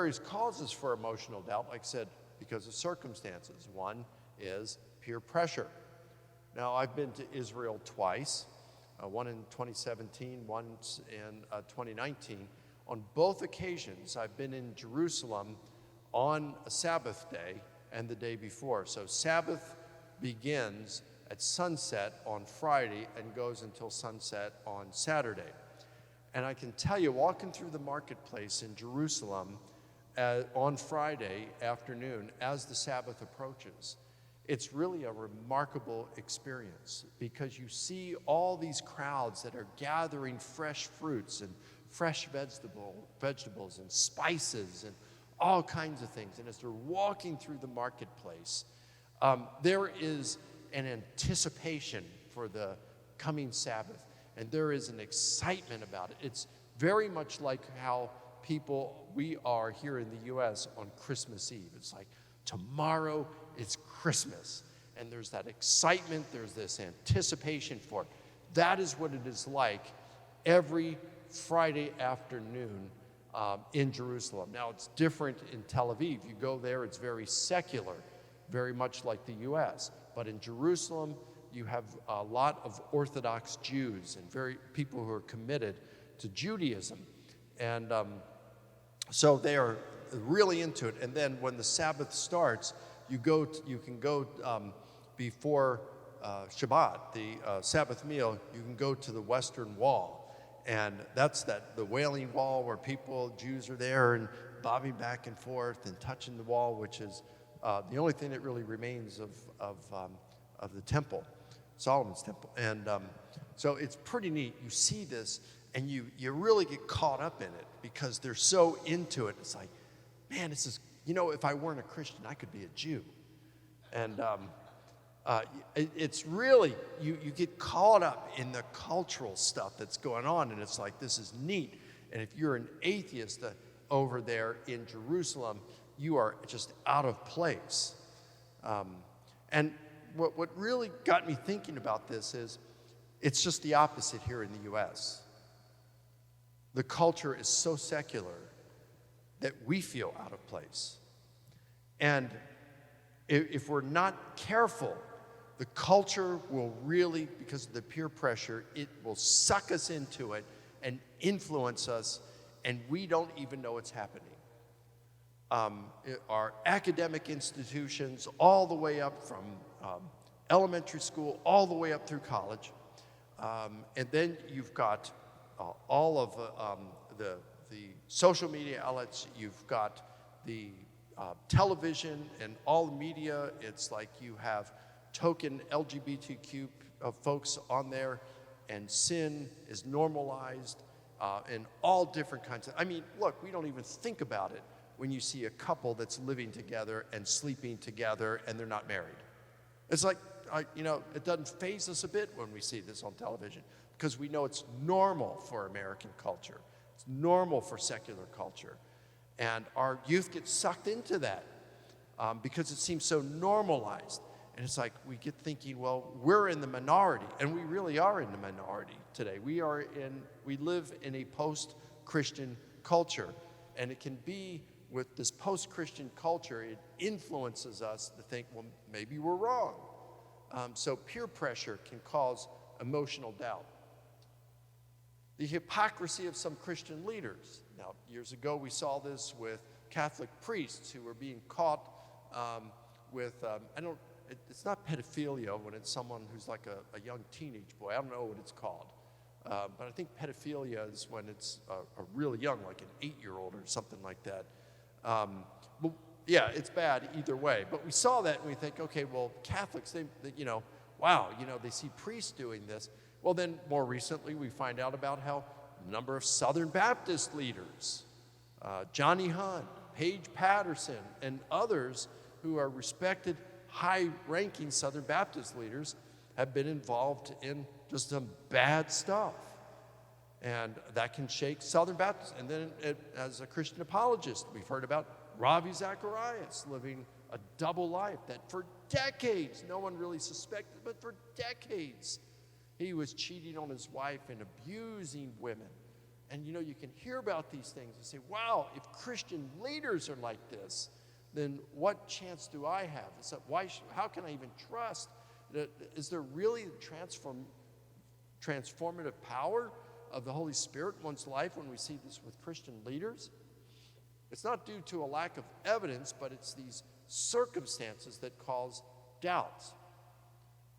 various causes for emotional doubt, like I said, because of circumstances. One is peer pressure. Now, I've been to Israel twice, one in 2017, once in 2019. On both occasions, I've been in Jerusalem on a Sabbath day and the day before. So Sabbath begins at sunset on Friday and goes until sunset on Saturday. And I can tell you, walking through the marketplace in Jerusalem on Friday afternoon as the Sabbath approaches, it's really a remarkable experience because you see all these crowds that are gathering fresh fruits and fresh vegetables and spices and all kinds of things. And as they're walking through the marketplace, there is an anticipation for the coming Sabbath, and there is an excitement about it. It's very much like how we are here in the U.S. on Christmas Eve. It's like, tomorrow it's Christmas, and there's that excitement, there's this anticipation for it. That is what it is like every Friday afternoon in Jerusalem. Now, it's different in Tel Aviv. You go there, it's very secular, very much like the U.S. But in Jerusalem, you have a lot of Orthodox Jews and people who are committed to Judaism. And so they are really into it. And then when the Sabbath starts, you can go before Shabbat, the Sabbath meal, you can go to the Western Wall. And that's the Wailing Wall where Jews are there and bobbing back and forth and touching the wall, which is the only thing that really remains of the temple, Solomon's temple. And so it's pretty neat. You see this and you really get caught up in it because they're so into it. It's like, man, this is, if I weren't a Christian, I could be a Jew. And it's really, you get caught up in the cultural stuff that's going on, and it's like, this is neat. And if you're an atheist over there in Jerusalem, you are just out of place. And what really got me thinking about this is, it's just the opposite here in the U.S. The culture is so secular that we feel out of place. And if we're not careful, the culture will really, because of the peer pressure, it will suck us into it and influence us, and we don't even know it's happening. Our academic institutions, all the way up from elementary school, all the way up through college, and then you've got all of the social media outlets, you've got the television and all the media. It's like you have token LGBTQ folks on there, and sin is normalized, and all different kinds of, look, we don't even think about it when you see a couple that's living together and sleeping together and they're not married. It's like, it doesn't faze us a bit when we see this on television because we know it's normal for American culture. It's normal for secular culture. And our youth gets sucked into that because it seems so normalized. And it's like we get thinking, well, we're in the minority, and we really are in the minority today. We live in a post-Christian culture, and it can be with this post-Christian culture, it influences us to think, well, maybe we're wrong. So peer pressure can cause emotional doubt. The hypocrisy of some Christian leaders. Now, years ago, we saw this with Catholic priests who were being caught with, it's not pedophilia when it's someone who's like a young teenage boy. I don't know what it's called. But I think pedophilia is when it's a really young, like an 8-year-old or something like that. Well, yeah, it's bad either way. But we saw that and we think, okay, well, Catholics, they see priests doing this. Well, then more recently, we find out about how a number of Southern Baptist leaders, Johnny Hunt, Paige Patterson, and others who are respected, high-ranking Southern Baptist leaders have been involved in just some bad stuff. And that can shake Southern Baptists. And then as a Christian apologist, we've heard about Ravi Zacharias living a double life that for decades, no one really suspected, but for decades, he was cheating on his wife and abusing women. And you can hear about these things and say, wow, if Christian leaders are like this, then what chance do I have? How can I even trust? Is there really transformative power of the Holy Spirit in one's life when we see this with Christian leaders? It's not due to a lack of evidence, but it's these circumstances that cause doubts.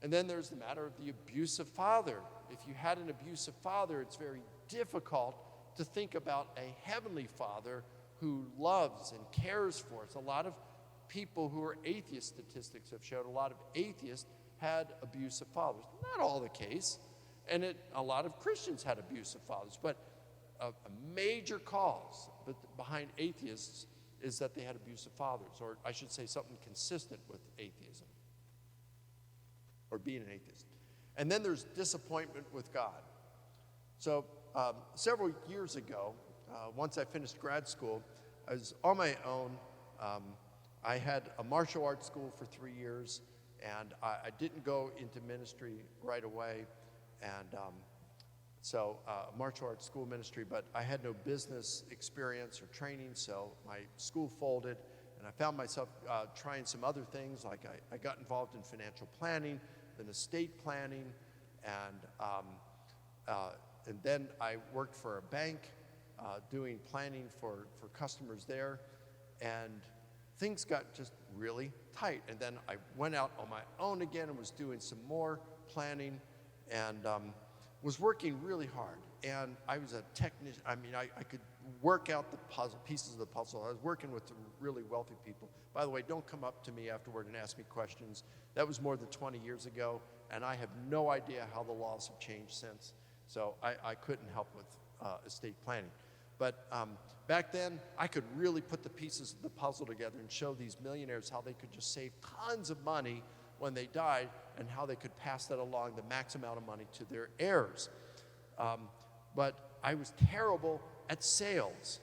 And then there's the matter of the abusive father. If you had an abusive father, it's very difficult to think about a heavenly father who loves and cares for us. A lot of people who are atheist, statistics have showed, a lot of atheists had abusive fathers. Not all the case, and a lot of Christians had abusive fathers, but a major cause behind atheists is that they had abusive fathers, or I should say something consistent with atheism, or being an atheist. And then there's disappointment with God. So several years ago, once I finished grad school, I was on my own. I had a martial arts school for 3 years, and I didn't go into ministry right away. And so martial arts school ministry, but I had no business experience or training, so my school folded, and I found myself trying some other things, like I got involved in financial planning, then estate planning, and then I worked for a bank doing planning for customers there, and things got just really tight. And then I went out on my own again and was doing some more planning, and was working really hard. And I was a technician. I mean, I could work out the pieces of the puzzle. I was working with some really wealthy people. By the way, don't come up to me afterward and ask me questions. That was more than 20 years ago, and I have no idea how the laws have changed since. So I couldn't help with estate planning. But back then, I could really put the pieces of the puzzle together and show these millionaires how they could just save tons of money when they died, and how they could pass that along, the max amount of money, to their heirs. But I was terrible at sales.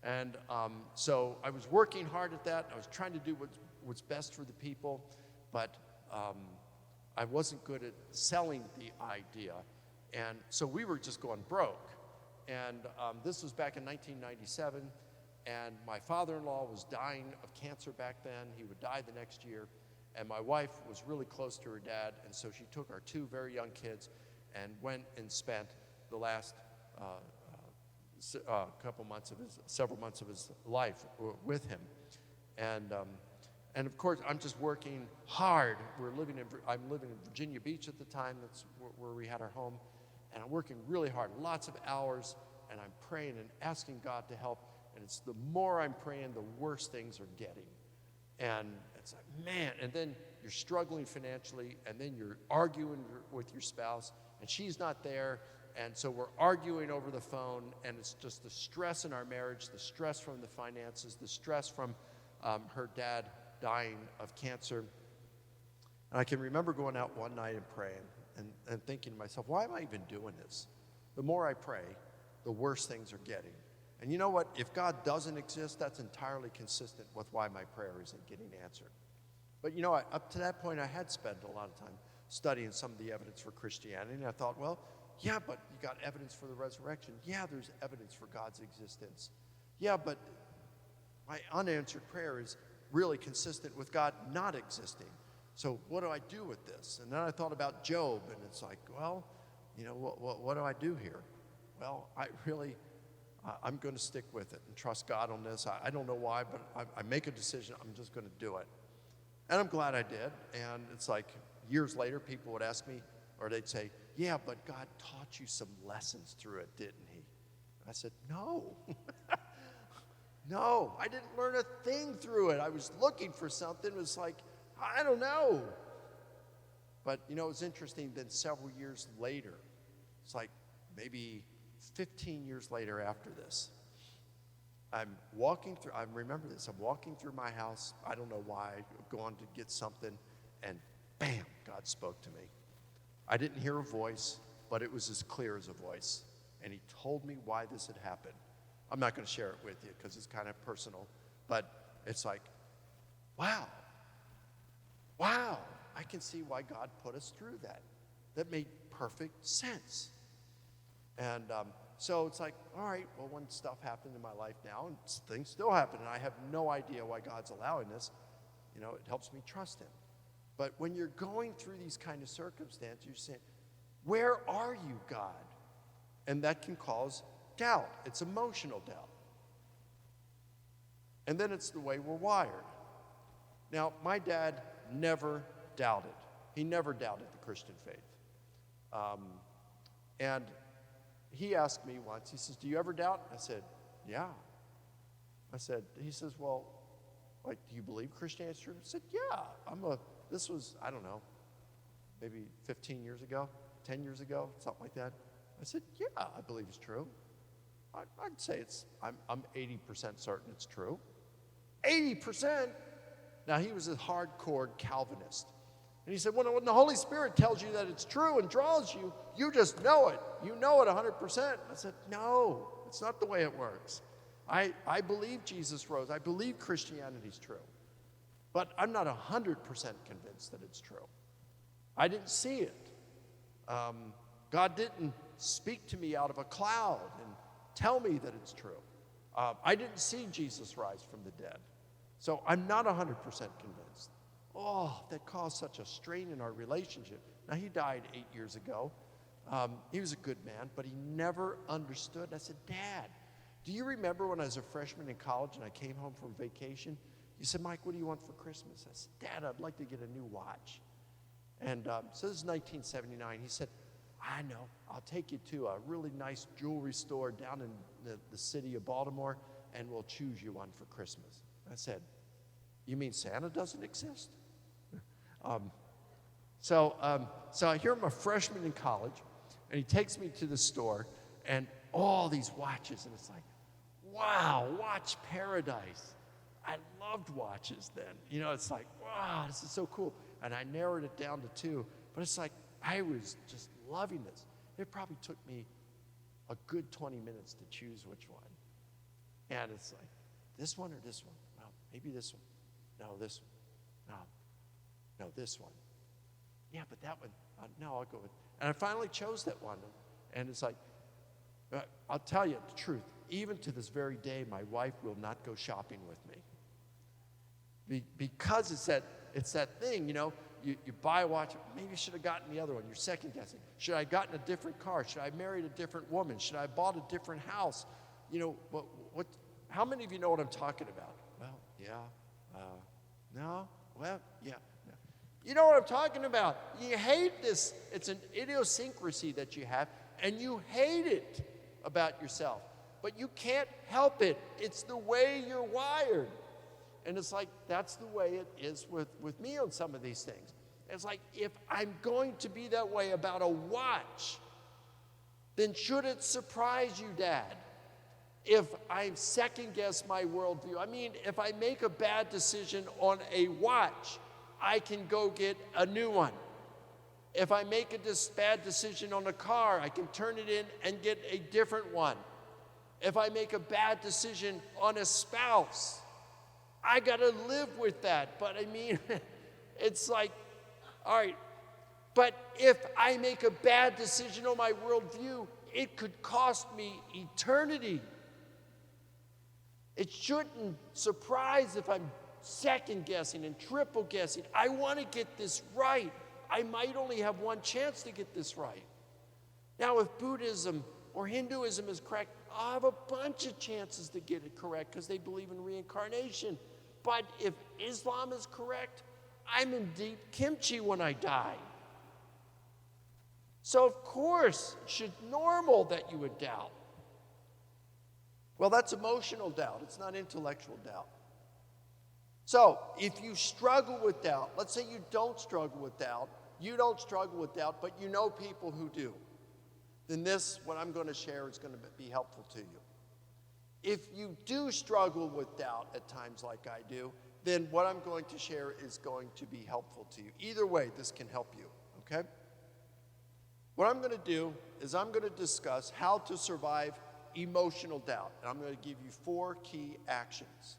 And so I was working hard at that. I was trying to do what's best for the people, but I wasn't good at selling the idea. And so we were just going broke. And this was back in 1997, and my father-in-law was dying of cancer back then. He would die the next year. And my wife was really close to her dad, and so she took our 2 very young kids and went and spent the last several months of his life with him. And of course, I'm just working hard. I'm living in Virginia Beach at the time. That's where we had our home. And I'm working really hard, lots of hours, and I'm praying and asking God to help. And it's the more I'm praying, the worse things are getting. And it's like, man, and then you're struggling financially, and then you're arguing with your spouse, and she's not there, and so we're arguing over the phone, and it's just the stress in our marriage, the stress from the finances, the stress from her dad dying of cancer. And I can remember going out one night and praying, and thinking to myself, why am I even doing this? The more I pray, the worse things are getting. And you know what? If God doesn't exist, that's entirely consistent with why my prayer isn't getting answered. But up to that point, I had spent a lot of time studying some of the evidence for Christianity, and I thought, well, yeah, but you got evidence for the resurrection. Yeah, there's evidence for God's existence. Yeah, but my unanswered prayer is really consistent with God not existing. So what do I do with this? And then I thought about Job, and it's like, well, what do I do here? Well, I'm going to stick with it and trust God on this. I don't know why, but I make a decision. I'm just going to do it. And I'm glad I did. And it's like years later, people would ask me, or they'd say, yeah, but God taught you some lessons through it, didn't he? And I said, no. No, I didn't learn a thing through it. I was looking for something. It was like, I don't know. But, it was interesting. Then several years later, it's like maybe 15 years later after this, I remember this, I'm walking through my house, I don't know why, going to get something, and bam, God spoke to me. I didn't hear a voice, but it was as clear as a voice, and he told me why this had happened. I'm not going to share it with you because it's kind of personal, but it's like, wow, I can see why God put us through that. That made perfect sense. And So it's like, all right, well, when stuff happened in my life now, and things still happen, and I have no idea why God's allowing this, it helps me trust him. But when you're going through these kind of circumstances, you're saying, where are you, God? And that can cause doubt. It's emotional doubt. And then it's the way we're wired. Now, my dad never doubted. He never doubted the Christian faith. And he asked me once, he says, do you ever doubt? I said, yeah. He says, well, do you believe Christianity is true? I said, yeah. This was, I don't know, maybe 15 years ago, 10 years ago, something like that. I said, yeah, I believe it's true. I'd say I'm 80% certain it's true. 80%? Now, he was a hardcore Calvinist. And he said, when the Holy Spirit tells you that it's true and draws you, you just know it. You know it 100%. I said, no, it's not the way it works. I believe Jesus rose. I believe Christianity's true. But I'm not 100% convinced that it's true. I didn't see it. God didn't speak to me out of a cloud and tell me that it's true. I didn't see Jesus rise from the dead. So I'm not 100% convinced. Oh, that caused such a strain in our relationship. Now, he died 8 years ago. He was a good man, but he never understood. I said, Dad, do you remember when I was a freshman in college and I came home from vacation? You said, Mike, what do you want for Christmas? I said, Dad, I'd like to get a new watch. And so this is 1979. He said, I know. I'll take you to a really nice jewelry store down in the city of Baltimore, and we'll choose you one for Christmas. I said, you mean Santa doesn't exist? So here I'm a freshman in college, and he takes me to the store, and all these watches, and it's like, wow, watch paradise. I loved watches then. It's like, wow, this is so cool. And I narrowed it down to 2, but it's like, I was just loving this. It probably took me a good 20 minutes to choose which one. And it's like, this one or this one? Well, maybe this one. No, this one. No, this one. Yeah, but that one, no, I'll go with. And I finally chose that one. And it's like, I'll tell you the truth. Even to this very day, my wife will not go shopping with me. Because it's that thing, you buy a watch, maybe you should have gotten the other one. You're second guessing. Should I have gotten a different car? Should I have married a different woman? Should I have bought a different house? How many of you know what I'm talking about? Well, yeah. No? Well, yeah. No. You know what I'm talking about. You hate this. It's an idiosyncrasy that you have, and you hate it about yourself. But you can't help it. It's the way you're wired. And it's like, that's the way it is with me on some of these things. It's like, if I'm going to be that way about a watch, then should it surprise you, Dad, if I second guess my worldview? I mean, if I make a bad decision on a watch, I can go get a new one. If I make a bad decision on a car, I can turn it in and get a different one. If I make a bad decision on a spouse, I got to live with that. But I mean, it's like, all right, but if I make a bad decision on my worldview, it could cost me eternity. It shouldn't surprise if I'm second guessing and triple guessing. I want to get this right. I might only have one chance to get this right. Now, if Buddhism or Hinduism is correct, I'll have a bunch of chances to get it correct because they believe in reincarnation. But if Islam is correct, I'm in deep kimchi when I die. So of course, it's normal that you would doubt. Well, that's emotional doubt. It's not intellectual doubt. So if you struggle with doubt, let's say you don't struggle with doubt, but you know people who do, then what I'm going to share is going to be helpful to you. If you do struggle with doubt at times like I do, then what I'm going to share is going to be helpful to you. Either way, this can help you, okay? What I'm going to do is I'm going to discuss how to survive emotional doubt. And I'm going to give you 4 key actions.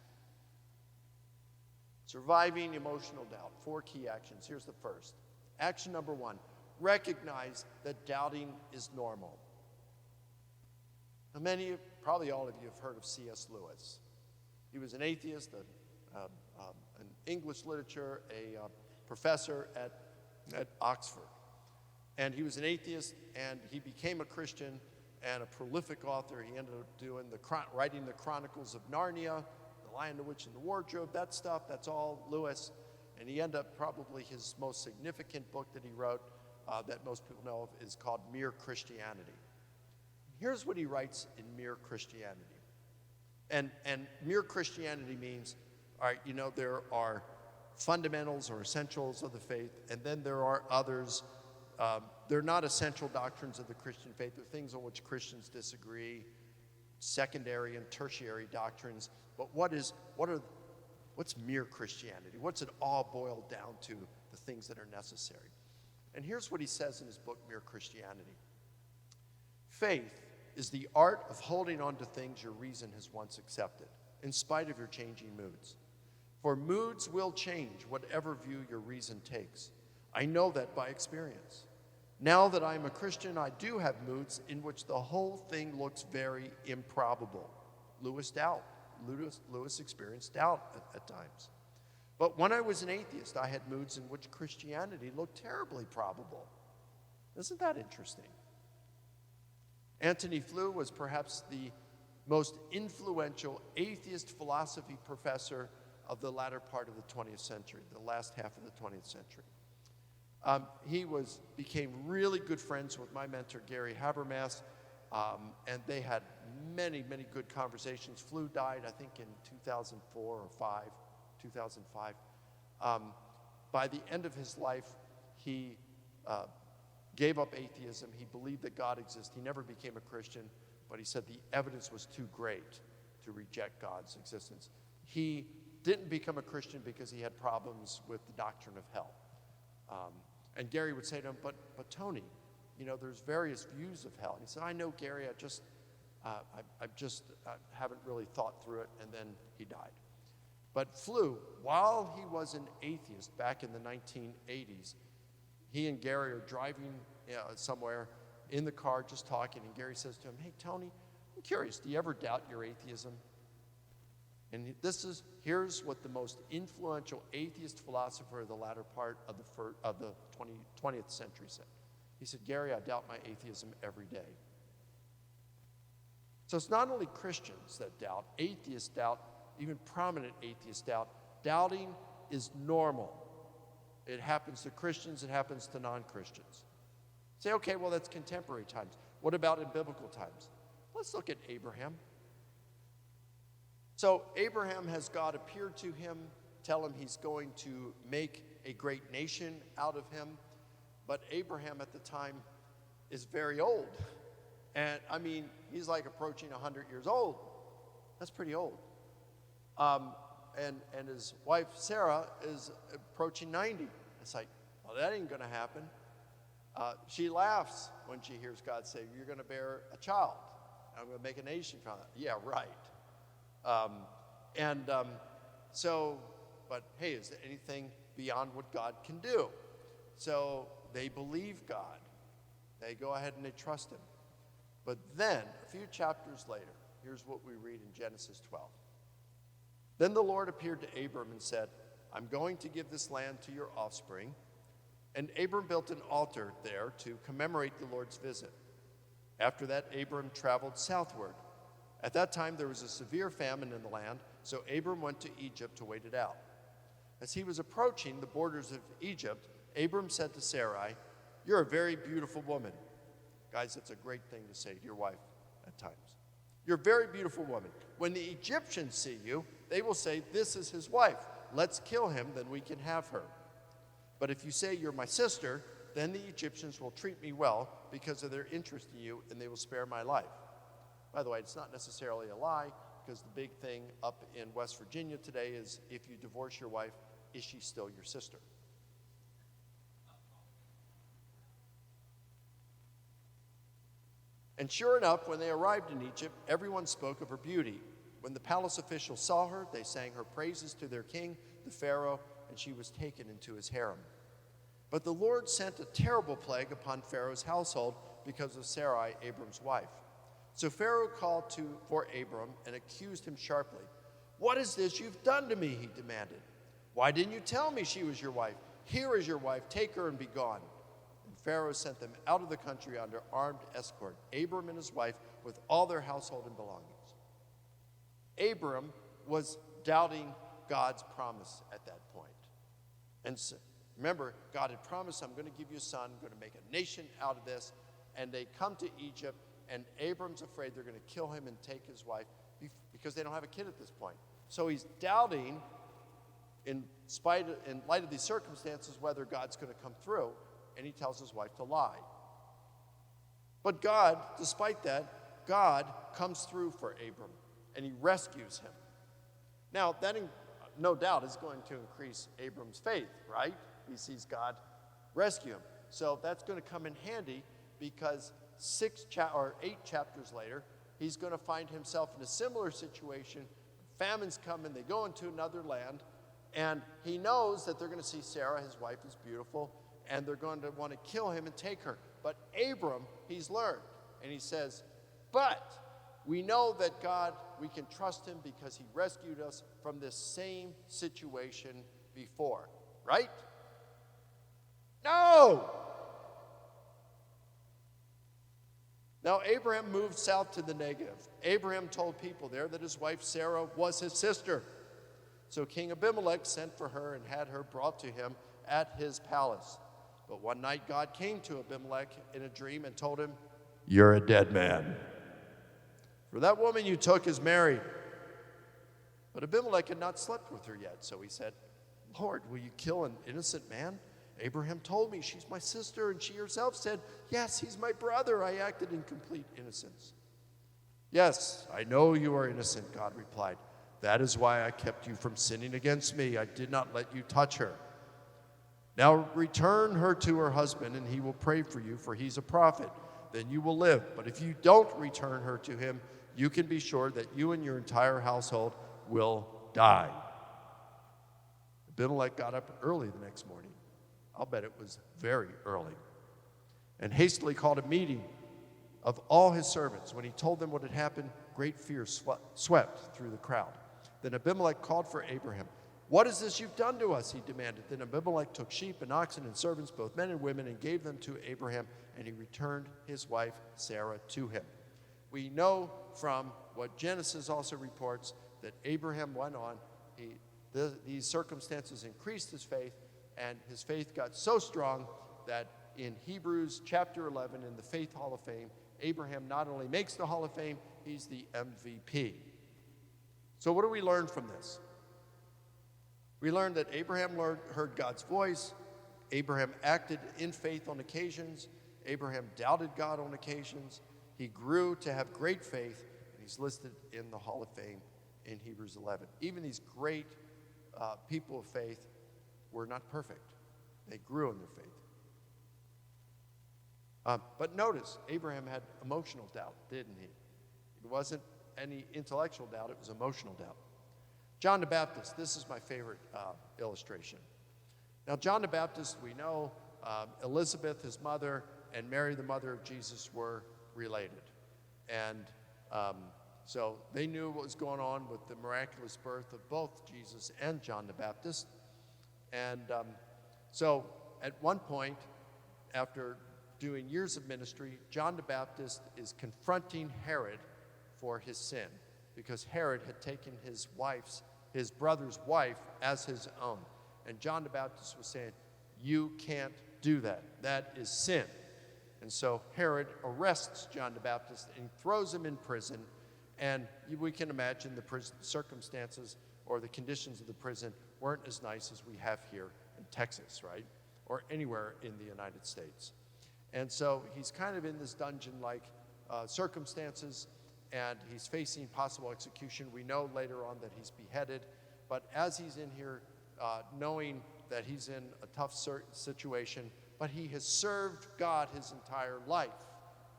Surviving emotional doubt, 4 key actions. Here's the first. Action number 1, recognize that doubting is normal. Now, probably all of you have heard of C.S. Lewis. He was an atheist, an English literature, a professor at Oxford. And he was an atheist, and he became a Christian and a prolific author. He ended up writing the Chronicles of Narnia, The Lion, the Witch, and the Wardrobe, that stuff. That's all Lewis. And he ended up, probably his most significant book that he wrote, that most people know of, is called Mere Christianity. Here's what he writes in Mere Christianity. And Mere Christianity means, all right, there are fundamentals or essentials of the faith, and then there are others. They're not essential doctrines of the Christian faith. They're things on which Christians disagree, secondary and tertiary doctrines. But what's mere Christianity? What's it all boiled down to, the things that are necessary? And here's what he says in his book, Mere Christianity. Faith is the art of holding on to things your reason has once accepted, in spite of your changing moods. For moods will change whatever view your reason takes. I know that by experience. Now that I'm a Christian, I do have moods in which the whole thing looks very improbable. Lewis experienced doubt at times. But when I was an atheist, I had moods in which Christianity looked terribly probable. Isn't that interesting? Antony Flew was perhaps the most influential atheist philosophy professor of the latter part of the 20th century, the last half of the 20th century. He became really good friends with my mentor, Gary Habermas, and they had many, many good conversations. Flew died, I think, in 2004 or 2005. By the end of his life, he gave up atheism. He believed that God exists. He never became a Christian, but he said the evidence was too great to reject God's existence. He didn't become a Christian because he had problems with the doctrine of hell. And Gary would say to him, but Tony, there's various views of hell. And he said, I know, Gary, I just haven't really thought through it, and then he died. But Flew, while he was an atheist back in the 1980s, he and Gary are driving somewhere in the car just talking, and Gary says to him, hey, Tony, I'm curious, do you ever doubt your atheism? And here's what the most influential atheist philosopher of the latter part of the 20th century said. He said, Gary, I doubt my atheism every day. So it's not only Christians that doubt, atheists doubt, even prominent atheists doubt. Doubting is normal. It happens to Christians, it happens to non-Christians. Say, okay, well, that's contemporary times. What about in biblical times? Let's look at Abraham. So Abraham has God appear to him, tell him he's going to make a great nation out of him. But Abraham at the time is very old. And he's like approaching 100 years old. That's pretty old. And his wife Sarah is approaching 90. It's like, well, that ain't going to happen. She laughs when she hears God say, you're going to bear a child. I'm going to make a nation from it. Yeah, right. But hey, is there anything beyond what God can do? So they believe God. They go ahead and they trust him. But then, a few chapters later, here's what we read in Genesis 12. Then the Lord appeared to Abram and said, I'm going to give this land to your offspring. And Abram built an altar there to commemorate the Lord's visit. After that, Abram traveled southward. At that time, there was a severe famine in the land, so Abram went to Egypt to wait it out. As he was approaching the borders of Egypt, Abram said to Sarai, you're a very beautiful woman. Guys, that's a great thing to say to your wife at times. You're a very beautiful woman. When the Egyptians see you, they will say, this is his wife. Let's kill him, then we can have her. But if you say you're my sister, then the Egyptians will treat me well because of their interest in you, and they will spare my life. By the way, it's not necessarily a lie, because the big thing up in West Virginia today is if you divorce your wife, is she still your sister? And sure enough, when they arrived in Egypt, everyone spoke of her beauty. When the palace officials saw her, they sang her praises to their king, the Pharaoh, and she was taken into his harem. But the Lord sent a terrible plague upon Pharaoh's household because of Sarai, Abram's wife. So Pharaoh called for Abram and accused him sharply. "What is this you've done to me?" he demanded. "Why didn't you tell me she was your wife? Here is your wife, take her and be gone." And Pharaoh sent them out of the country under armed escort, Abram and his wife with all their household and belongings. Abram was doubting God's promise at that point. And so, remember, God had promised, "I'm going to give you a son, I'm going to make a nation out of this." And they come to Egypt, and Abram's afraid they're going to kill him and take his wife because they don't have a kid at this point. So he's doubting, in light of these circumstances, whether God's going to come through, and he tells his wife to lie. But God, despite that, God comes through for Abram, and he rescues him. Now, that no doubt is going to increase Abram's faith, right? He sees God rescue him. So that's going to come in handy because 8 chapters later, he's going to find himself in a similar situation. Famines come and they go into another land, and he knows that they're going to see Sarah, his wife, is beautiful, and they're going to want to kill him and take her. But Abram, he's learned, and he says, "But we know that God, we can trust him because he rescued us from this same situation before." Right? No! Now, Abraham moved south to the Negev. Abraham told people there that his wife Sarah was his sister. So King Abimelech sent for her and had her brought to him at his palace. But one night God came to Abimelech in a dream and told him, "You're a dead man. For that woman you took is married." But Abimelech had not slept with her yet, so he said, "Lord, will you kill an innocent man? Abraham told me she's my sister, and she herself said, 'Yes, he's my brother.' I acted in complete innocence." "Yes, I know you are innocent," God replied. "That is why I kept you from sinning against me. I did not let you touch her. Now return her to her husband, and he will pray for you, for he's a prophet. Then you will live. But if you don't return her to him, you can be sure that you and your entire household will die." Abimelech got up early the next morning. I'll bet it was very early. And hastily called a meeting of all his servants. When he told them what had happened, great fear swept through the crowd. Then Abimelech called for Abraham. "What is this you've done to us?" he demanded. Then Abimelech took sheep and oxen and servants, both men and women, and gave them to Abraham, and he returned his wife Sarah to him. We know from what Genesis also reports that Abraham went on. These circumstances increased his faith, and his faith got so strong that in Hebrews chapter 11, in the Faith Hall of Fame, Abraham not only makes the Hall of Fame, he's the MVP. So what do we learn from this? We learned that Abraham heard God's voice. Abraham acted in faith on occasions. Abraham doubted God on occasions. He grew to have great faith, and he's listed in the Hall of Fame in Hebrews 11. Even these great people of faith were not perfect. They grew in their faith. But notice, Abraham had emotional doubt, didn't he? It wasn't any intellectual doubt, it was emotional doubt. John the Baptist, this is my favorite illustration. Now, John the Baptist, we know Elizabeth, his mother, and Mary, the mother of Jesus, were related. And so they knew what was going on with the miraculous birth of both Jesus and John the Baptist. And so at one point, after doing years of ministry, John the Baptist is confronting Herod for his sin, because Herod had taken his brother's wife as his own. And John the Baptist was saying, "You can't do that. That is sin." And so Herod arrests John the Baptist and throws him in prison. And we can imagine the prison circumstances or the conditions of the prison weren't as nice as we have here in Texas, right? Or anywhere in the United States. And so he's kind of in this dungeon-like circumstances, and he's facing possible execution. We know later on that he's beheaded. But as he's in here, knowing that he's in a tough situation, but he has served God his entire life.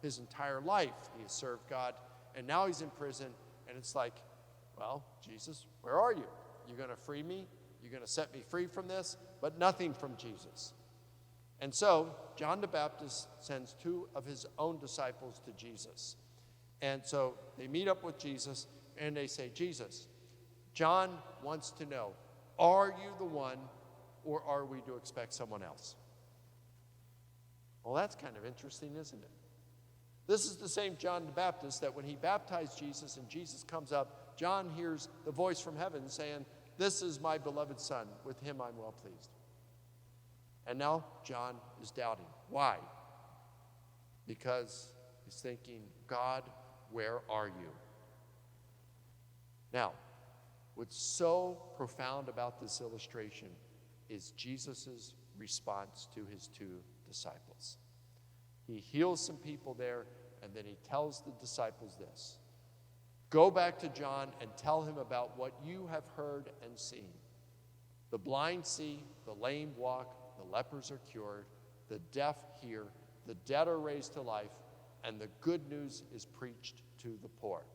His entire life he has served God. And now he's in prison, and it's like, well, Jesus, where are you? You're going to free me? You're going to set me free from this? But nothing from Jesus. And so John the Baptist sends 2 of his own disciples to Jesus. And so they meet up with Jesus, and they say, Jesus, John wants to know, are you the one, or are we to expect someone else? Well, that's kind of interesting, isn't it? This is the same John the Baptist that when he baptized Jesus and Jesus comes up, John hears the voice from heaven saying, this is my beloved Son, with him I'm well pleased. And now John is doubting. Why? Because he's thinking, God, where are you? Now, what's so profound about this illustration is Jesus' response to his two disciples. He heals some people there, and then he tells the disciples this. Go back to John and tell him about what you have heard and seen. The blind see, the lame walk, the lepers are cured, the deaf hear, the dead are raised to life, and the good news is preached to the poor.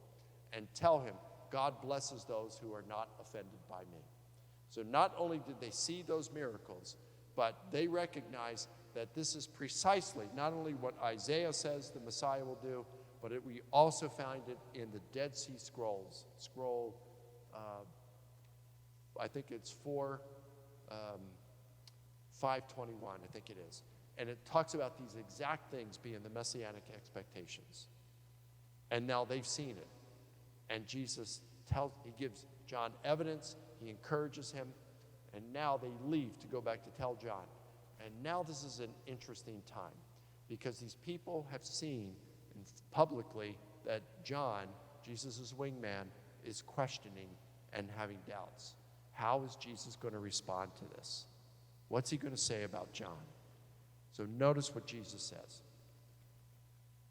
And tell him, God blesses those who are not offended by me. So not only did they see those miracles, but they recognize that this is precisely not only what Isaiah says the Messiah will do, but we also find it in the Dead Sea Scrolls. I think it's 521, I think it is. And it talks about these exact things being the messianic expectations. And now they've seen it. And Jesus he gives John evidence, he encourages him, and now they leave to go back to tell John. And now this is an interesting time because these people have seen publicly that John, Jesus' wingman, is questioning and having doubts. How is Jesus going to respond to this? What's he going to say about John? So notice what Jesus says.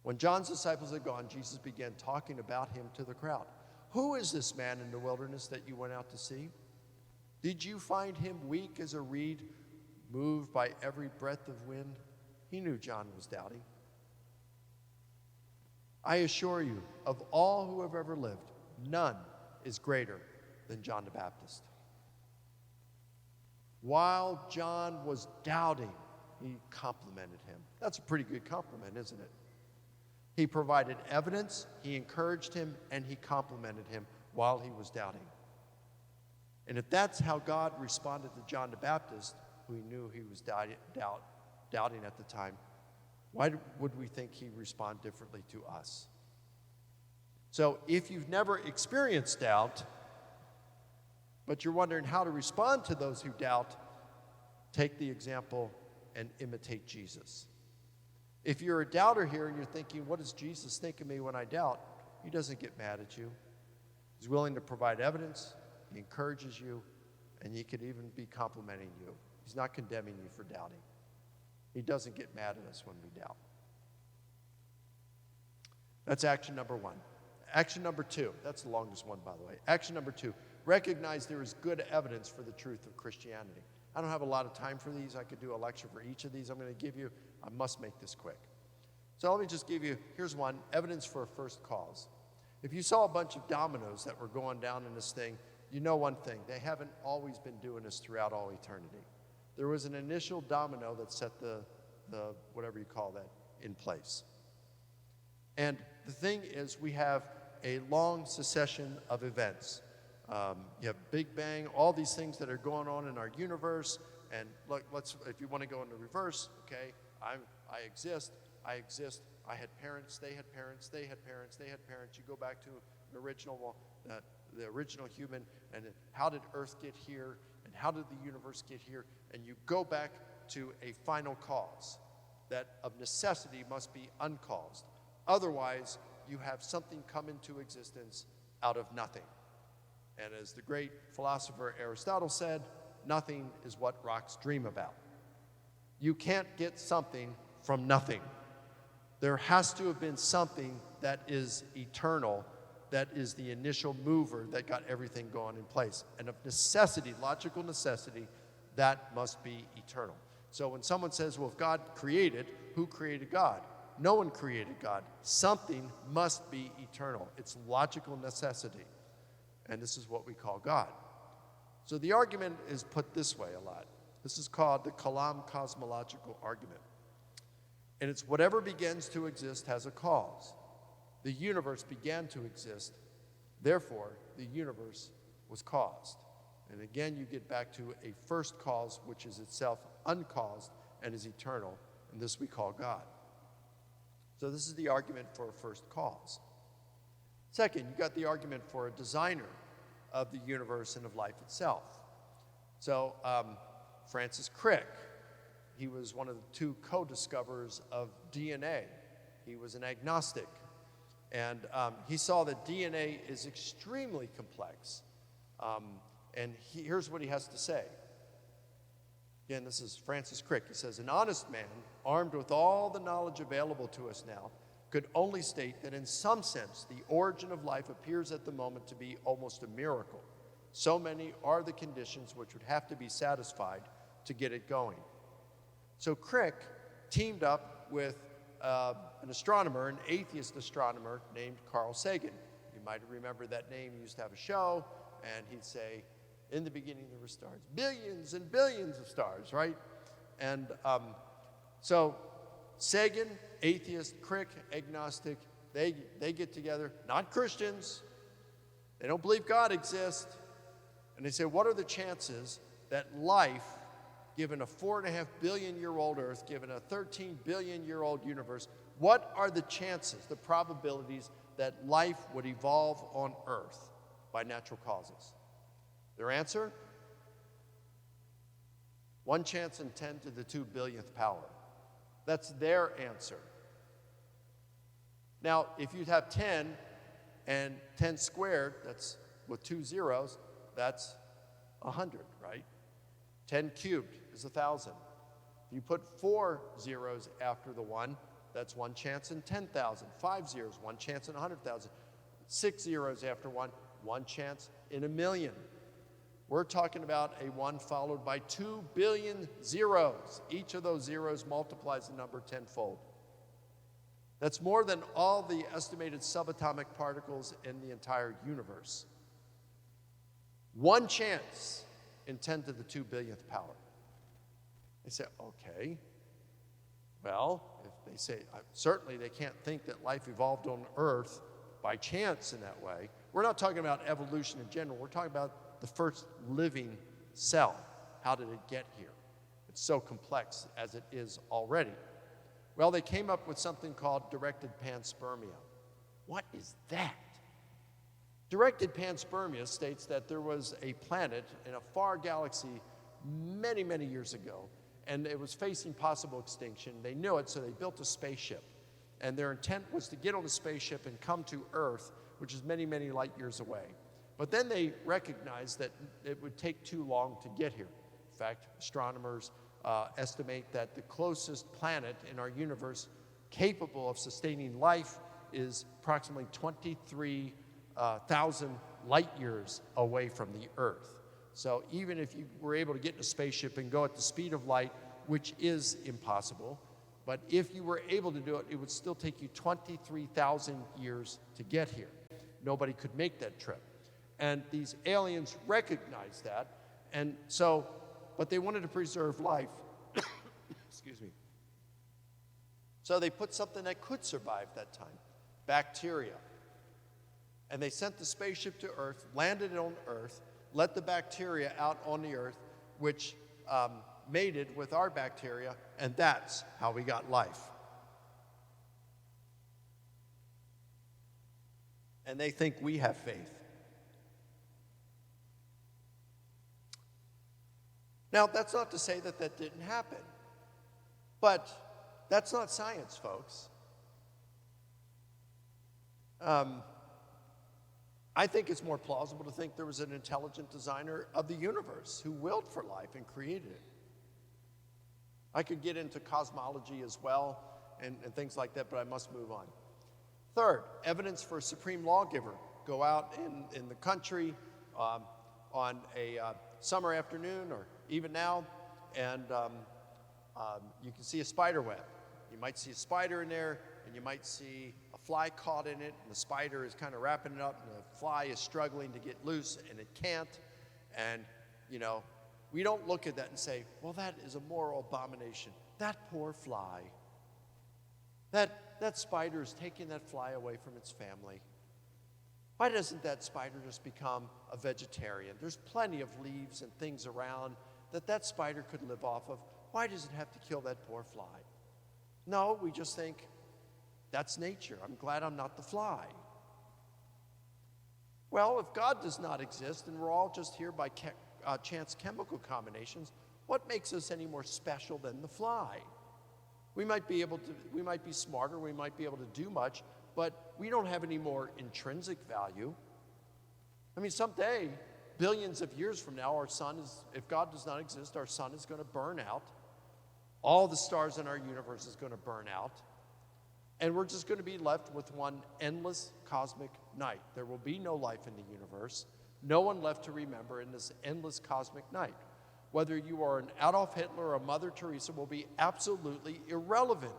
When John's disciples had gone, Jesus began talking about him to the crowd. Who is this man in the wilderness that you went out to see? Did you find him weak as a reed, moved by every breath of wind? He knew John was doubting. I assure you, of all who have ever lived, none is greater than John the Baptist. While John was doubting, he complimented him. That's a pretty good compliment, isn't it? He provided evidence, he encouraged him, and he complimented him while he was doubting. And if that's how God responded to John the Baptist, who he knew he was doubting at the time, why would we think he'd respond differently to us? So if you've never experienced doubt, but you're wondering how to respond to those who doubt, take the example and imitate Jesus. If you're a doubter here and you're thinking, what does Jesus think of me when I doubt? He doesn't get mad at you. He's willing to provide evidence, he encourages you, and he could even be complimenting you. He's not condemning you for doubting. He doesn't get mad at us when we doubt. That's action number one. Action number two, that's the longest one, by the way. Action number two, recognize there is good evidence for the truth of Christianity. I don't have a lot of time for these. I could do a lecture for each of these I'm going to give you. I must make this quick. So let me just give you, here's one, evidence for a first cause. If you saw a bunch of dominoes that were going down in this thing, you know one thing, they haven't always been doing this throughout all eternity. There was an initial domino that set the whatever you call that, in place. And the thing is, we have a long succession of events. You have Big Bang, all these things that are going on in our universe. And look, if you want to go into reverse, okay, I exist, I had parents, they had parents, they had parents, they had parents. You go back to the original human, and how did Earth get here, and how did the universe get here? And you go back to a final cause that of necessity must be uncaused. Otherwise, you have something come into existence out of nothing. And as the great philosopher Aristotle said, nothing is what rocks dream about. You can't get something from nothing. There has to have been something that is eternal, that is the initial mover that got everything going in place. And of necessity, logical necessity, that must be eternal. So when someone says, well, if God created, who created God? No one created God. Something must be eternal. It's logical necessity. And this is what we call God. So the argument is put this way a lot. This is called the Kalam cosmological argument. And it's whatever begins to exist has a cause. the universe began to exist. Therefore, the universe was caused. And again, you get back to a first cause, which is itself uncaused and is eternal, and this we call God. So this is the argument for a first cause. Second, you got the argument for a designer of the universe and of life itself. So Francis Crick, he was one of the two co-discoverers of DNA. He was an agnostic. And he saw that DNA is extremely complex. And here's what he has to say. Again, this is Francis Crick. He says, an honest man, armed with all the knowledge available to us now, could only state that in some sense the origin of life appears at the moment to be almost a miracle. So many are the conditions which would have to be satisfied to get it going. So Crick teamed up with an astronomer, an atheist astronomer named Carl Sagan. You might remember that name. He used to have a show, and he'd say, in the beginning there were stars, billions and billions of stars, right? And so Sagan, atheist, Crick, agnostic, they get together, not Christians. They don't believe God exists. And they say, what are the chances that life, given a 4.5 billion-year-old Earth, given a 13 billion-year-old universe, what are the chances, the probabilities that life would evolve on Earth by natural causes? Their answer? 1 chance in 10 to the 2 billionth power. That's their answer. Now, if you'd have 10 and 10 squared, that's with 2 zeros, that's 100, right? 10 cubed is 1,000. If you put 4 zeros after the 1, that's 1 chance in 10,000. 5 zeros, 1 chance in 100,000. 6 zeros after 1, 1 chance in 1,000,000. We're talking about a 1 followed by 2 billion zeros. Each of those zeros multiplies the number tenfold. That's more than all the estimated subatomic particles in the entire universe. 1 chance in 10 to the 2 billionth power. They say, okay, well, if they say, certainly they can't think that life evolved on Earth by chance in that way. We're not talking about evolution in general. We're talking about the first living cell. How did it get here? It's so complex as it is already. Well, they came up with something called directed panspermia. What is that? Directed panspermia states that there was a planet in a far galaxy many, many years ago, and it was facing possible extinction. They knew it, so they built a spaceship. And their intent was to get on the spaceship and come to Earth, which is many, many light years away. But then they recognized that it would take too long to get here. In fact, astronomers estimate that the closest planet in our universe capable of sustaining life is approximately 23,000 light years away from the Earth. So even if you were able to get in a spaceship and go at the speed of light, which is impossible, but if you were able to do it, it would still take you 23,000 years to get here. Nobody could make that trip. And these aliens recognized that, and so, but they wanted to preserve life. Excuse me. So they put something that could survive that time, bacteria. And they sent the spaceship to Earth, landed it on Earth, let the bacteria out on the Earth, which mated with our bacteria, and that's how we got life. And they think we have faith. Now, that's not to say that that didn't happen, but that's not science, folks. I think it's more plausible to think there was an intelligent designer of the universe who willed for life and created it. I could get into cosmology as well and things like that, but I must move on. Third, evidence for a supreme lawgiver. Go out in the country on a summer afternoon or even now, and you can see a spider web. You might see a spider in there, and you might see a fly caught in it, and the spider is kind of wrapping it up, and the fly is struggling to get loose, and it can't. And, you know, we don't look at that and say, well, that is a moral abomination. That poor fly. That that spider is taking that fly away from its family. Why doesn't that spider just become a vegetarian? There's plenty of leaves and things around that spider could live off of. Why does it have to kill that poor fly? No, we just think, that's nature. I'm glad I'm not the fly. Well, if God does not exist and we're all just here by chance chemical combinations, what makes us any more special than the fly? We might be smarter, we might be able to do much, but we don't have any more intrinsic value. I mean, someday, billions of years from now, if God does not exist, our sun is going to burn out. All the stars in our universe is going to burn out. And we're just going to be left with one endless cosmic night. There will be no life in the universe, no one left to remember in this endless cosmic night. Whether you are an Adolf Hitler or a Mother Teresa will be absolutely irrelevant.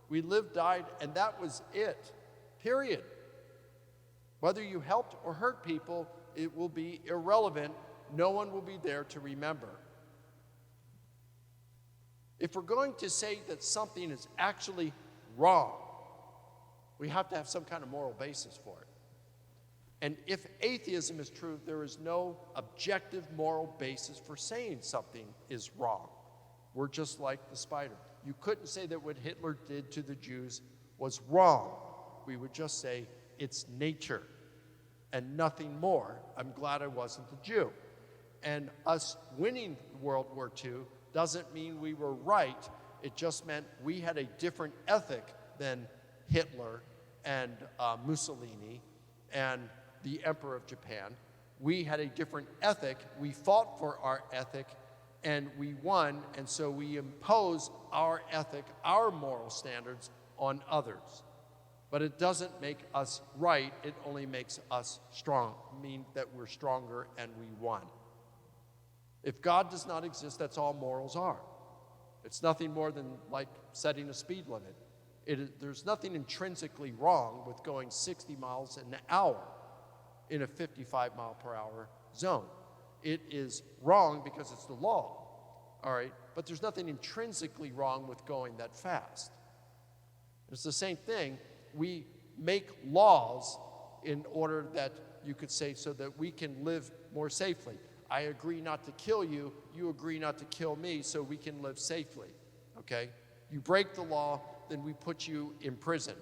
We lived, died, and that was it. Period. Whether you helped or hurt people, it will be irrelevant. No one will be there to remember. If we're going to say that something is actually wrong, we have to have some kind of moral basis for it. And if atheism is true, there is no objective moral basis for saying something is wrong. We're just like the spider. You couldn't say that what Hitler did to the Jews was wrong. We would just say it's nature and nothing more. I'm glad I wasn't a Jew. And us winning World War II doesn't mean we were right. It just meant we had a different ethic than Hitler and Mussolini and the Emperor of Japan. We had a different ethic. We fought for our ethic and we won, and so we impose our ethic, our moral standards on others. But it doesn't make us right, it only makes us strong, mean that we're stronger and we won. If God does not exist, that's all morals are. It's nothing more than like setting a speed limit. There's nothing intrinsically wrong with going 60 miles an hour in a 55 mile per hour zone. It is wrong because it's the law, all right? But there's nothing intrinsically wrong with going that fast. It's the same thing. We make laws in order that you could say so that we can live more safely. I agree not to kill you, you agree not to kill me, so we can live safely, okay? You break the law, then we put you in prison.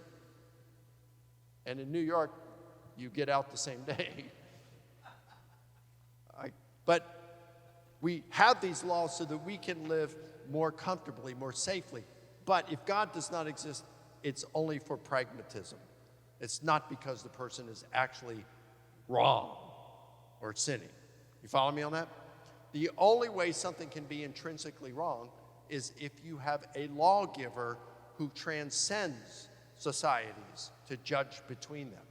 And in New York, you get out the same day. But we have these laws so that we can live more comfortably, more safely. But if God does not exist, it's only for pragmatism. It's not because the person is actually wrong or sinning. You follow me on that? The only way something can be intrinsically wrong is if you have a lawgiver who transcends societies to judge between them.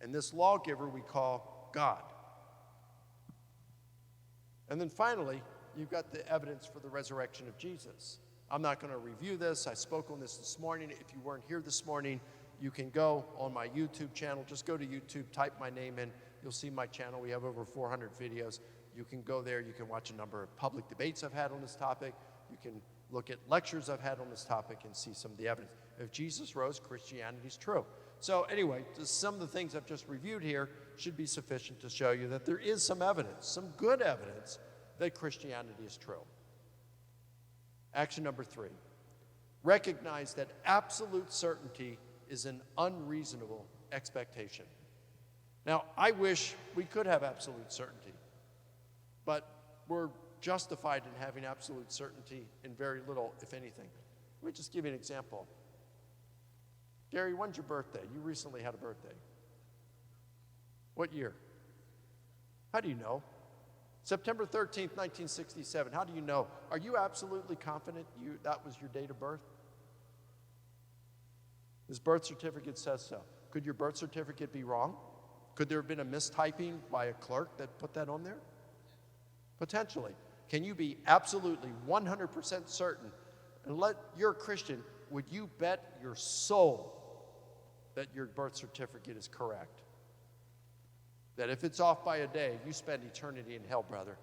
And this lawgiver we call God. And then finally, you've got the evidence for the resurrection of Jesus. I'm not going to review this. I spoke on this morning. If you weren't here this morning, you can go on my YouTube channel. Just go to YouTube, type my name in. You'll see my channel. We have over 400 videos. You can go there. You can watch a number of public debates I've had on this topic. You can look at lectures I've had on this topic and see some of the evidence. If Jesus rose, Christianity is true. So anyway, just some of the things I've just reviewed here should be sufficient to show you that there is some evidence, some good evidence, that Christianity is true. Action number 3, recognize that absolute certainty is an unreasonable expectation. Now, I wish we could have absolute certainty, but we're justified in having absolute certainty in very little, if anything. Let me just give you an example. Gary, when's your birthday? You recently had a birthday. What year? How do you know? September 13th, 1967. How do you know? Are you absolutely confident that was your date of birth? His birth certificate says so. Could your birth certificate be wrong? Could there have been a mistyping by a clerk that put that on there? Potentially. Can you be absolutely 100% certain? And you're a Christian, would you bet your soul that your birth certificate is correct? That if it's off by a day, you spend eternity in hell, brother.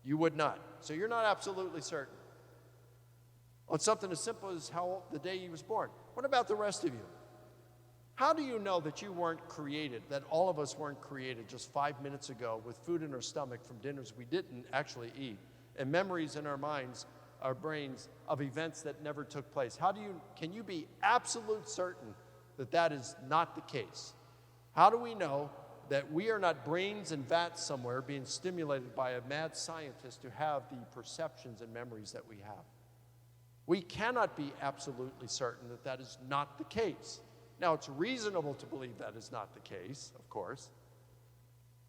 You would not. So you're not absolutely certain. On something as simple as the day he was born. What about the rest of you? How do you know that you weren't created, that all of us weren't created just 5 minutes ago with food in our stomach from dinners we didn't actually eat, and memories in our minds, our brains, of events that never took place? Can you be absolute certain that that is not the case? How do we know that we are not brains in vats somewhere being stimulated by a mad scientist to have the perceptions and memories that we have? We cannot be absolutely certain that that is not the case. Now, it's reasonable to believe that is not the case, of course,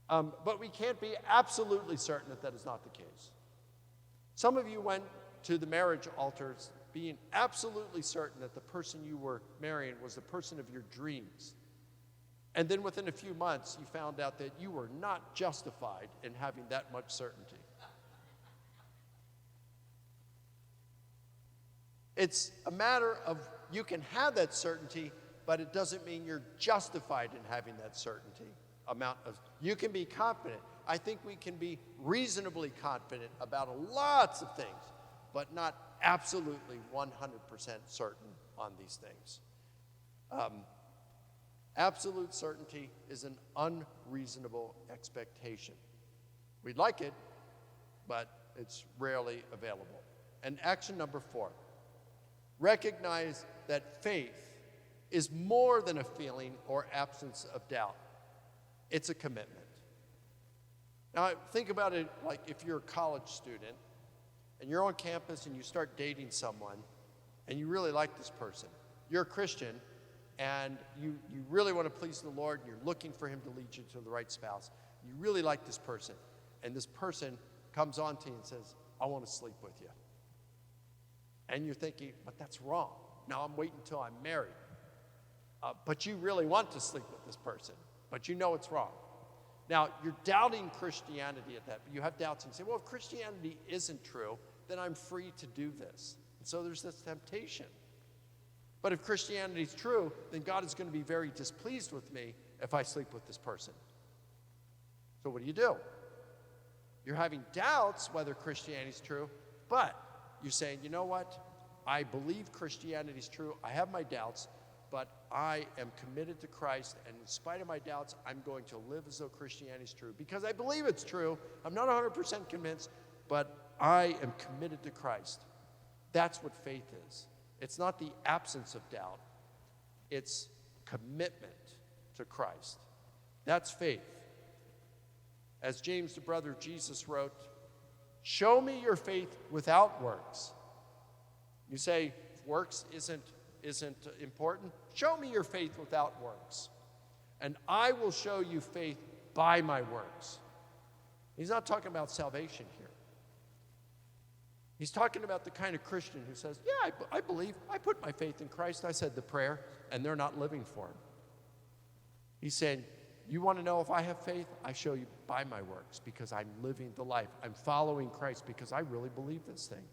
but we can't be absolutely certain that that is not the case. Some of you went to the marriage altars being absolutely certain that the person you were marrying was the person of your dreams. And then within a few months, you found out that you were not justified in having that much certainty. It's a matter of you can have that certainty, but it doesn't mean you're justified in having that certainty. You can be confident. I think we can be reasonably confident about lots of things, but not absolutely 100% certain on these things. Absolute certainty is an unreasonable expectation. We'd like it, but it's rarely available. And action number 4, recognize that faith is more than a feeling or absence of doubt. It's a commitment. Now, think about it like if you're a college student and you're on campus and you start dating someone and you really like this person. You're a Christian and you really want to please the Lord and you're looking for him to lead you to the right spouse. You really like this person, and this person comes on to you and says, I want to sleep with you. And you're thinking, but that's wrong. Now I'm waiting until I'm married. But you really want to sleep with this person, but you know it's wrong. Now, you're doubting Christianity at that, but you have doubts and you say, well, if Christianity isn't true, then I'm free to do this. And so there's this temptation. But if Christianity is true, then God is going to be very displeased with me if I sleep with this person. So what do? You're having doubts whether Christianity is true, but you're saying, you know what? I believe Christianity is true. I have my doubts, but I am committed to Christ, and in spite of my doubts, I'm going to live as though Christianity is true because I believe it's true. I'm not 100% convinced, but I am committed to Christ. That's what faith is. It's not the absence of doubt. It's commitment to Christ. That's faith. As James, the brother of Jesus, wrote, show me your faith without works. You say, works isn't important? Show me your faith without works, and I will show you faith by my works. He's not talking about salvation here. He's talking about the kind of Christian who says, yeah, I believe, I put my faith in Christ, I said the prayer, and they're not living for him. He's saying, you want to know if I have faith? I show you by my works because I'm living the life. I'm following Christ because I really believe this thing.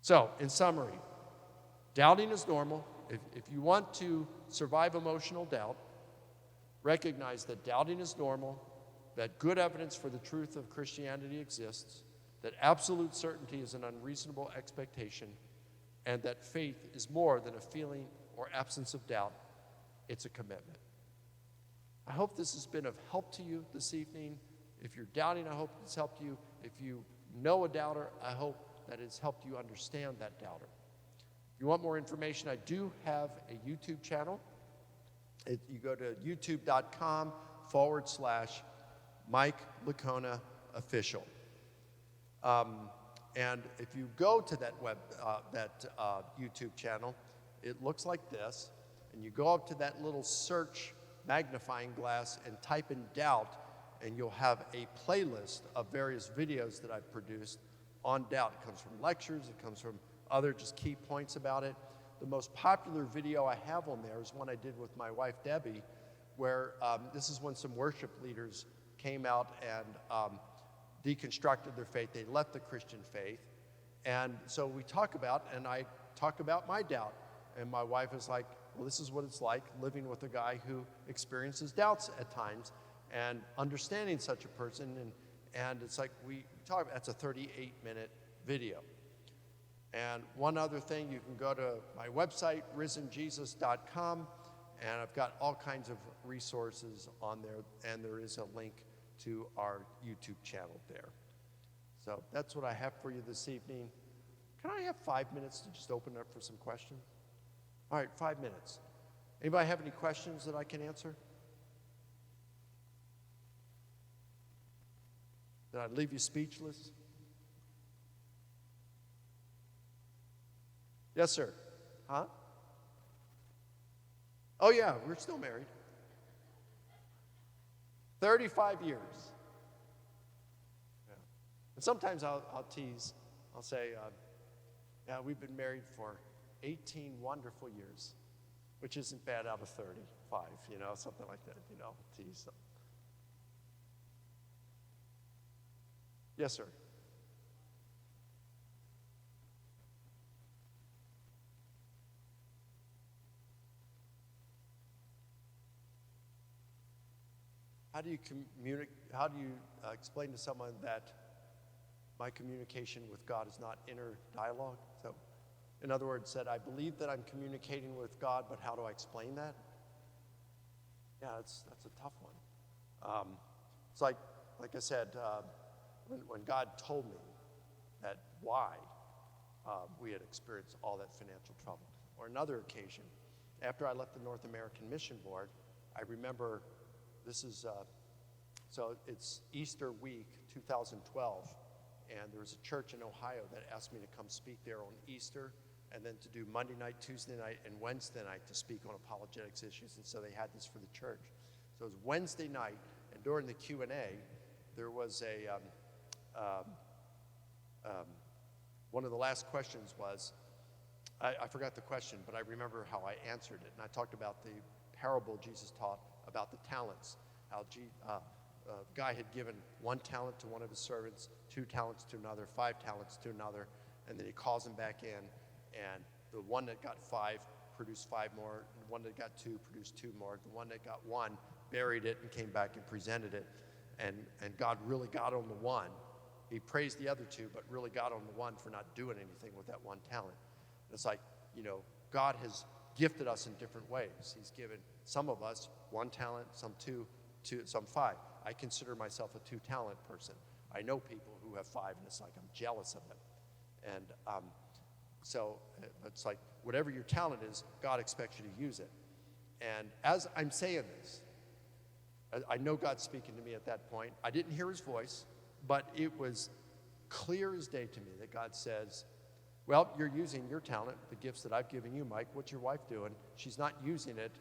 So, in summary, doubting is normal. If you want to survive emotional doubt, recognize that doubting is normal, that good evidence for the truth of Christianity exists, that absolute certainty is an unreasonable expectation, and that faith is more than a feeling or absence of doubt. It's a commitment. I hope this has been of help to you this evening. If you're doubting, I hope it's helped you. If you know a doubter, I hope that it's helped you understand that doubter. If you want more information, I do have a YouTube channel. You go to youtube.com/Mike Licona Official. And if you go to that YouTube channel, it looks like this. And you go up to that little search magnifying glass and type in doubt, and you'll have a playlist of various videos that I've produced on doubt. It comes from lectures, it comes from other just key points about it. The most popular video I have on there is one I did with my wife, Debbie, where this is when some worship leaders came out and deconstructed their faith. They left the Christian faith. And so we talk about, and I talk about my doubt. And my wife is like, well, this is what it's like living with a guy who experiences doubts at times and understanding such a person. And it's like we talk about, that's a 38-minute video. And one other thing, you can go to my website, risenjesus.com, and I've got all kinds of resources on there, and there is a link to our YouTube channel there. So that's what I have for you this evening. Can I have 5 minutes to just open it up for some questions? All right, 5 minutes. Anybody have any questions that I can answer? Did I leave you speechless? Yes, sir. Huh? Oh, yeah, we're still married. 35 years. Yeah. And sometimes I'll tease. I'll say, yeah, we've been married for 18 wonderful years, which isn't bad out of 35, something like that, tease. So. Yes, sir. How do you explain to someone that my communication with God is not inner dialogue? So, in other words, that I believe that I'm communicating with God, but how do I explain that? Yeah, that's a tough one. It's like I said, when God told me that why we had experienced all that financial trouble. Or another occasion, after I left the North American Mission Board, I remember this is, so it's Easter week 2012, and there was a church in Ohio that asked me to come speak there on Easter, and then to do Monday night, Tuesday night, and Wednesday night to speak on apologetics issues, and so they had this for the church. So it was Wednesday night, and during the Q&A, there was one of the last questions was, I forgot the question, but I remember how I answered it, and I talked about the parable Jesus taught about the talents, how a guy had given 1 talent to one of his servants, 2 talents to another, 5 talents to another, and then he calls him back in, and the one that got 5 produced 5 more, and the one that got 2 produced 2 more, the one that got 1 buried it and came back and presented it, and God really got on the 1. He praised the other 2, but really got on the 1 for not doing anything with that 1 talent. And it's like, God has gifted us in different ways. He's given some of us 1 talent, some 2, some 5. I consider myself a 2-talent person. I know people who have 5, and it's like I'm jealous of them. And so it's like whatever your talent is, God expects you to use it. And as I'm saying this, I know God's speaking to me at that point. I didn't hear his voice, but it was clear as day to me that God says, well, you're using your talent, the gifts that I've given you, Mike. What's your wife doing? She's not using it.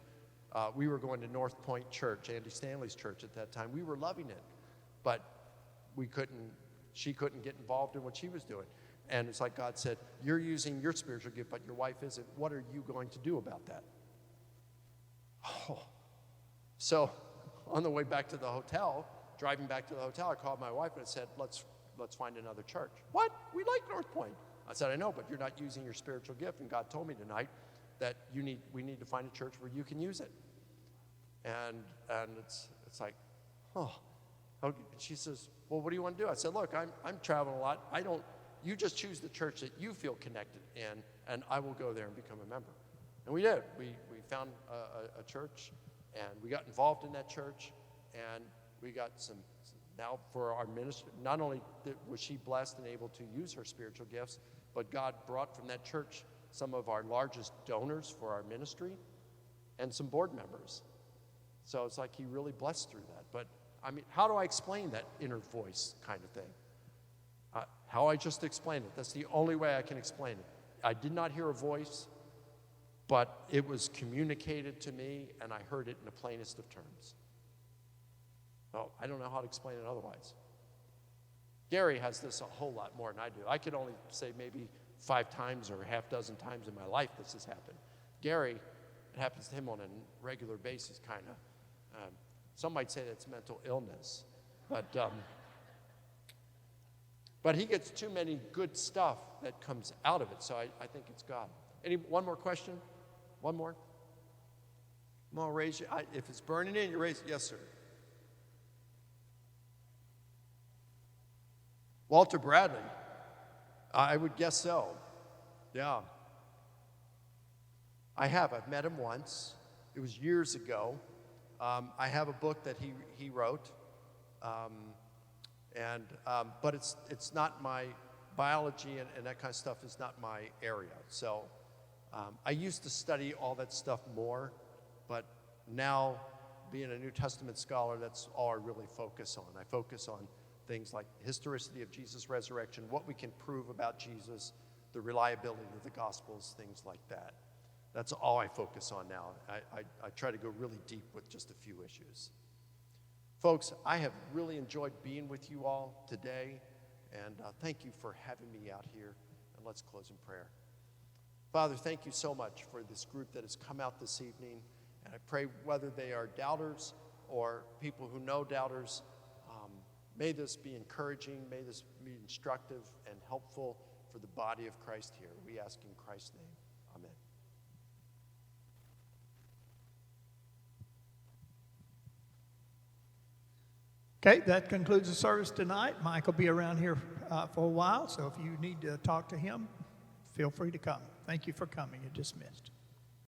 We were going to North Point Church, Andy Stanley's church at that time. We were loving it, but she couldn't get involved in what she was doing. And it's like God said, you're using your spiritual gift, but your wife isn't. What are you going to do about that? Oh. So on the way back to the hotel, driving back to the hotel, I called my wife and I said, let's find another church. What? We like North Point. I said, I know, but you're not using your spiritual gift, and God told me tonight that we need to find a church where you can use it. And it's like, oh. She says, well, what do you want to do? I said, look, I'm traveling a lot. You just choose the church that you feel connected in, and I will go there and become a member. And we did. We found a church, and we got involved in that church, and we got now for our ministry. Not only was she blessed and able to use her spiritual gifts, but God brought from that church some of our largest donors for our ministry and some board members. So it's like he really blessed through that. But I mean, how do I explain that inner voice kind of thing? How I just explained it. That's the only way I can explain it. I did not hear a voice, but it was communicated to me, and I heard it in the plainest of terms. Well, I don't know how to explain it otherwise. Gary has this a whole lot more than I do. I could only say maybe 5 times or a half dozen times in my life this has happened. Gary, it happens to him on a regular basis, kind of. Some might say that's mental illness, but he gets too many good stuff that comes out of it, so I think it's God. One more question? One more? Come on, raise your, if it's burning in, you raise it. Yes, sir. Walter Bradley, I would guess so. Yeah. I have. I've met him once. It was years ago. I have a book that he wrote, but it's not my biology and that kind of stuff is not my area. So I used to study all that stuff more, but now being a New Testament scholar, that's all I really focus on. I focus on things like historicity of Jesus' resurrection, what we can prove about Jesus, the reliability of the Gospels, things like that. That's all I focus on now. I try to go really deep with just a few issues. Folks, I have really enjoyed being with you all today, and thank you for having me out here, and let's close in prayer. Father, thank you so much for this group that has come out this evening, and I pray whether they are doubters or people who know doubters, may this be encouraging, may this be instructive and helpful for the body of Christ here. We ask in Christ's name. Amen. Okay, that concludes the service tonight. Mike will be around here for a while, so if you need to talk to him, feel free to come. Thank you for coming. You're dismissed.